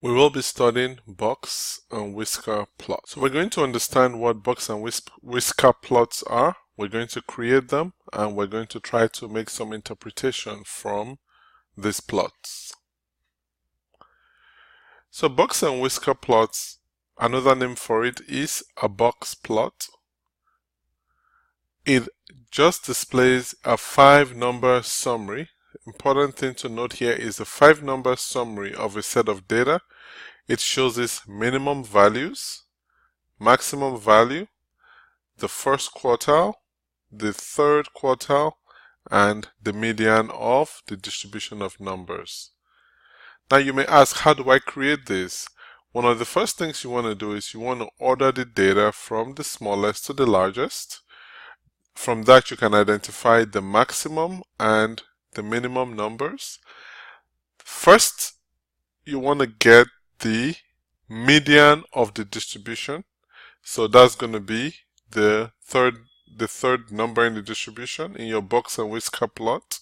We will be studying box and whisker plots. So we're going to understand what box and whisker plots are. We're going to create them and we're going to try to make some interpretation from these plots. So box and whisker plots, another name for it is a box plot. It just displays a 5-number summary. Important thing to note here is a 5-number summary of a set of data. It shows its minimum values, maximum value, the first quartile, the third quartile, and the median of the distribution of numbers. Now you may ask, how do I create this? One of the first things you want to do is you want to order the data from the smallest to the largest. From that you can identify the maximum and the minimum numbers. First, you want to get the median of the distribution. So that's going to be the third number in the distribution in your box and whisker plot.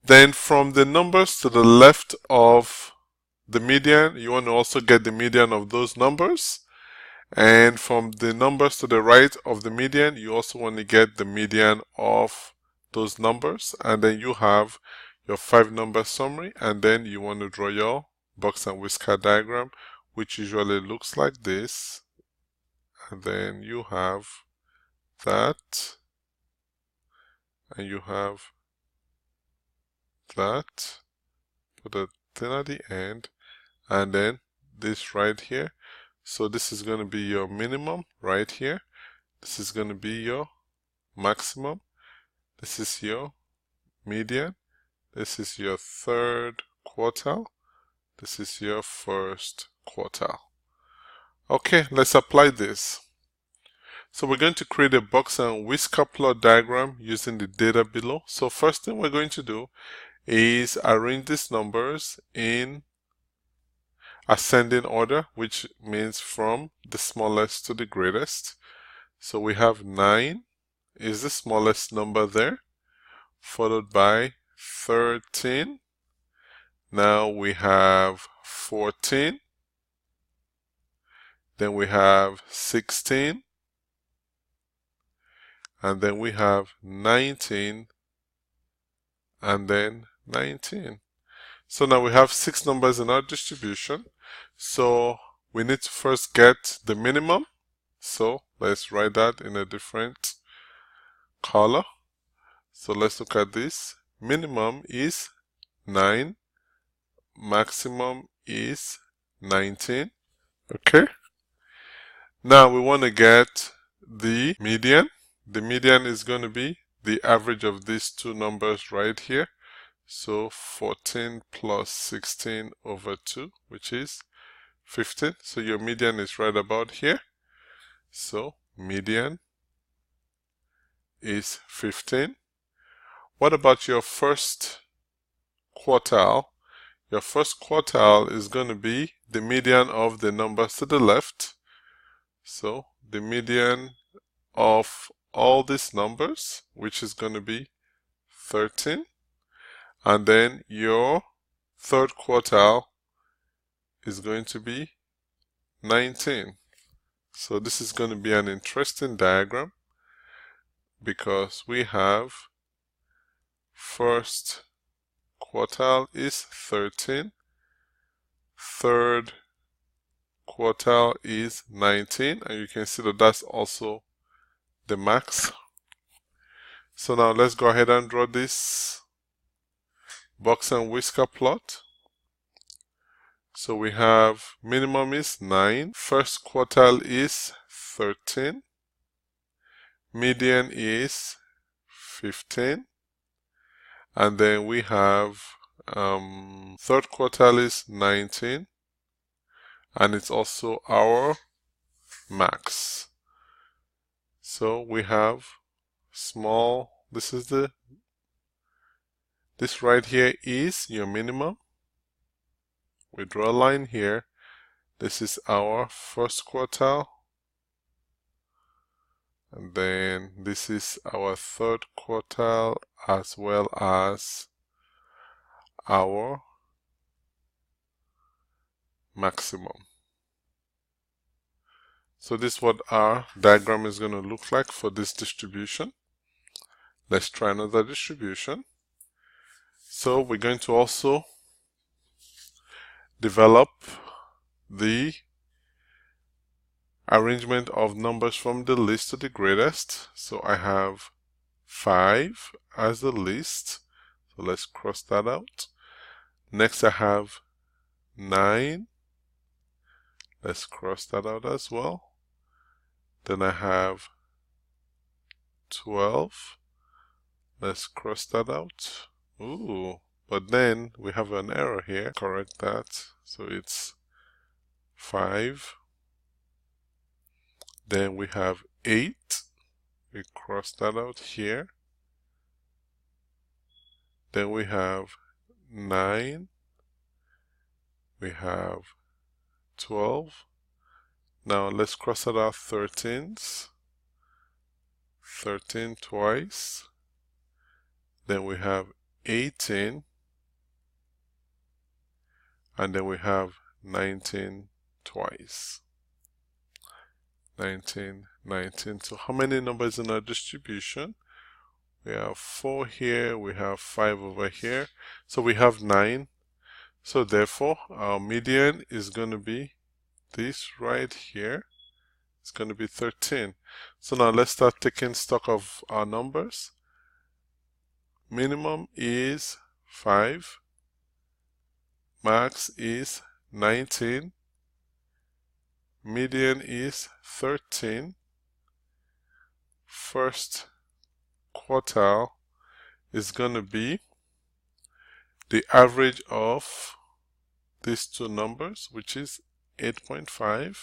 Then from the numbers to the left of the median, you want to also get the median of those numbers. And from the numbers to the right of the median, you also want to get the median of those numbers. And then you have your 5-number summary, and then you want to draw your box and whisker diagram, which usually looks like this. And then you have that, and you have that, put a thing at the end, and then this right here. So this is going to be your minimum right here. This is going to be your maximum. This is your median. This is your third quartile. This is your first quartile. Okay, let's apply this. So we're going to create a box and whisker plot diagram using the data below. So first thing we're going to do is arrange these numbers in ascending order, which means from the smallest to the greatest. So we have 9 is the smallest number there, followed by 13. Now we have 14. Then we have 16. And then we have 19. And then 19. So now we have 6 numbers in our distribution. So we need to first get the minimum. So let's write that in a different color. So let's look at this. Minimum is 9. Maximum is 19. Okay. Now we want to get the median. The median is going to be the average of these two numbers right here. So 14 plus 16 over 2, which is 15. So your median is right about here. So median is 15. What about your first quartile? Your first quartile is going to be the median of the numbers to the left. So the median of all these numbers, which is going to be 13. And then your third quartile is going to be 19. So this is going to be an interesting diagram because we have first quartile is 13, third quartile is 19, and you can see that that's also the max. So now let's go ahead and draw this box and whisker plot. So we have minimum is 9, first quartile is 13, median is 15, and then we have third quartile is 19, and it's also our max. So we have small, this right here is your minimum. We draw a line here. This is our first quartile. And then this is our third quartile as well as our maximum. So this is what our diagram is going to look like for this distribution. Let's try another distribution. So we're going to also develop the arrangement of numbers from the least to the greatest. So I have 5 as the least. So let's cross that out. Next I have 9. Let's cross that out as well. Then I have 12. Let's cross that out. Ooh, but then we have an error here. Correct that. So it's 5. Then we have 8. We cross that out here. Then we have 9. We have 12. Now let's cross out our 13s. 13 twice. Then we have 18. And then we have 19 twice. 19, 19. So how many numbers in our distribution? We have 4 here, we have 5 over here. So we have 9. So therefore, our median is going to be this right here. It's going to be 13. So now let's start taking stock of our numbers. Minimum is 5. Max is 19. Median is 13. First quartile is going to be the average of these two numbers, which is 8.5.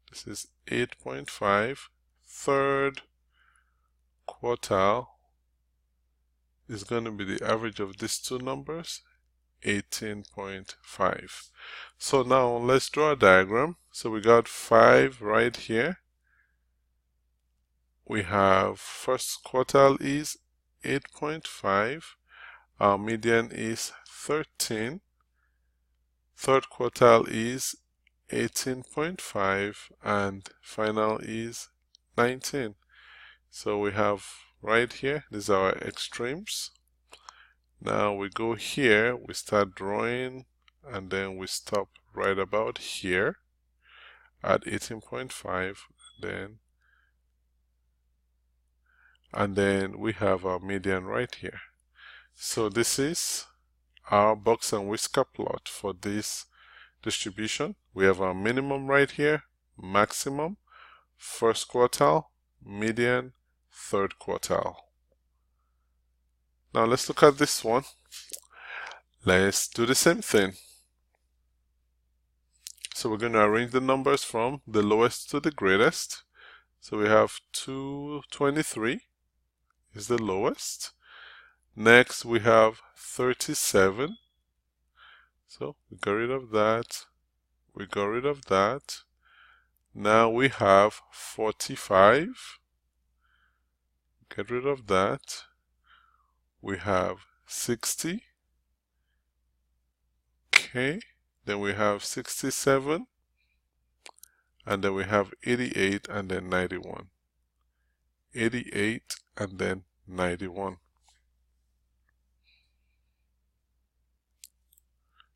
This is 8.5. Third quartile is going to be the average of these two numbers, 18.5. So now let's draw a diagram. So we got 5 right here. We have first quartile is 8.5. Our median is 13. Third quartile is 18.5 and final is 19. So we have right here, these are our extremes. Now we go here, we start drawing, and then we stop right about here at 18.5. And then we have our median right here. So this is our box and whisker plot for this distribution. We have our minimum right here, maximum, first quartile, median, third quartile. Now let's look at this one. Let's do the same thing. So we're going to arrange the numbers from the lowest to the greatest. So we have 223 is the lowest. Next we have 37. So we got rid of that. We got rid of that. Now we have 45. Get rid of that. We have 60. Okay. Then we have 67. And then we have 88 and then 91. 88 and then 91.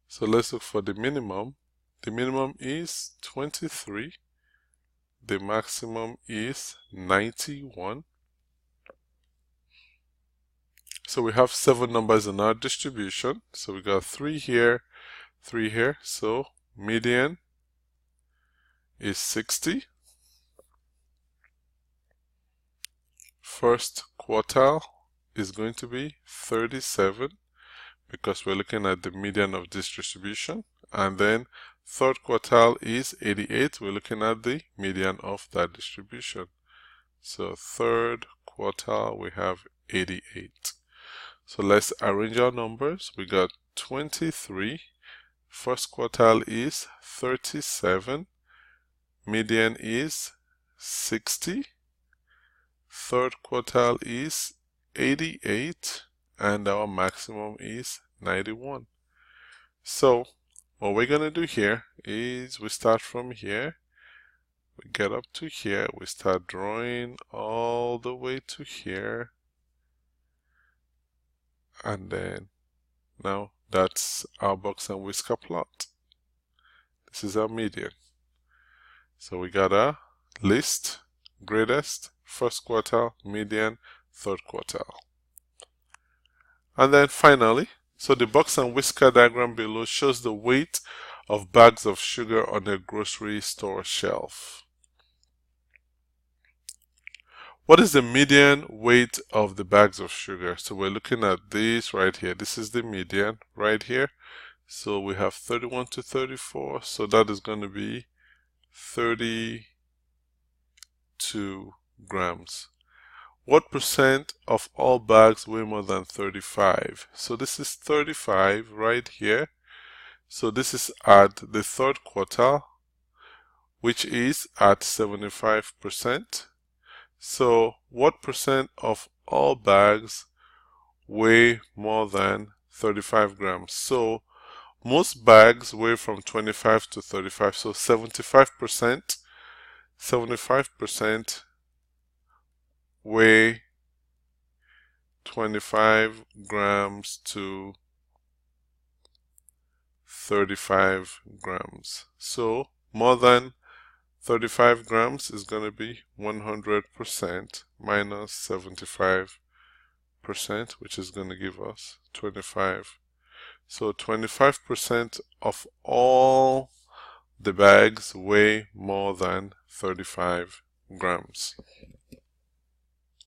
So let's look for the minimum. The minimum is 23. The maximum is 91. So we have 7 numbers in our distribution. So we got 3 here, 3 here. So median is 60. First quartile is going to be 37 because we're looking at the median of this distribution. And then third quartile is 88. We're looking at the median of that distribution. So third quartile, we have 88. So let's arrange our numbers. We got 23. First quartile is 37. Median is 60. Third quartile is 88. And our maximum is 91. So what we're going to do here is we start from here, we get up to here, we start drawing all the way to here, and then now that's our box and whisker plot. This is our median. So we got a list, greatest, first quartile, median, third quartile. And then finally, so the box and whisker diagram below shows the weight of bags of sugar on a grocery store shelf. What is the median weight of the bags of sugar? So we're looking at this right here. This is the median right here. So we have 31 to 34. So that is going to be 32 grams. What percent of all bags weigh more than 35? So this is 35 right here. So this is at the third quartile, which is at 75%. So what percent of all bags weigh more than 35 grams? So most bags weigh from 25 to 35. So 75% weigh 25 grams to 35 grams. So more than 35 grams is going to be 100% minus 75%, which is going to give us 25. So 25% of all the bags weigh more than 35 grams.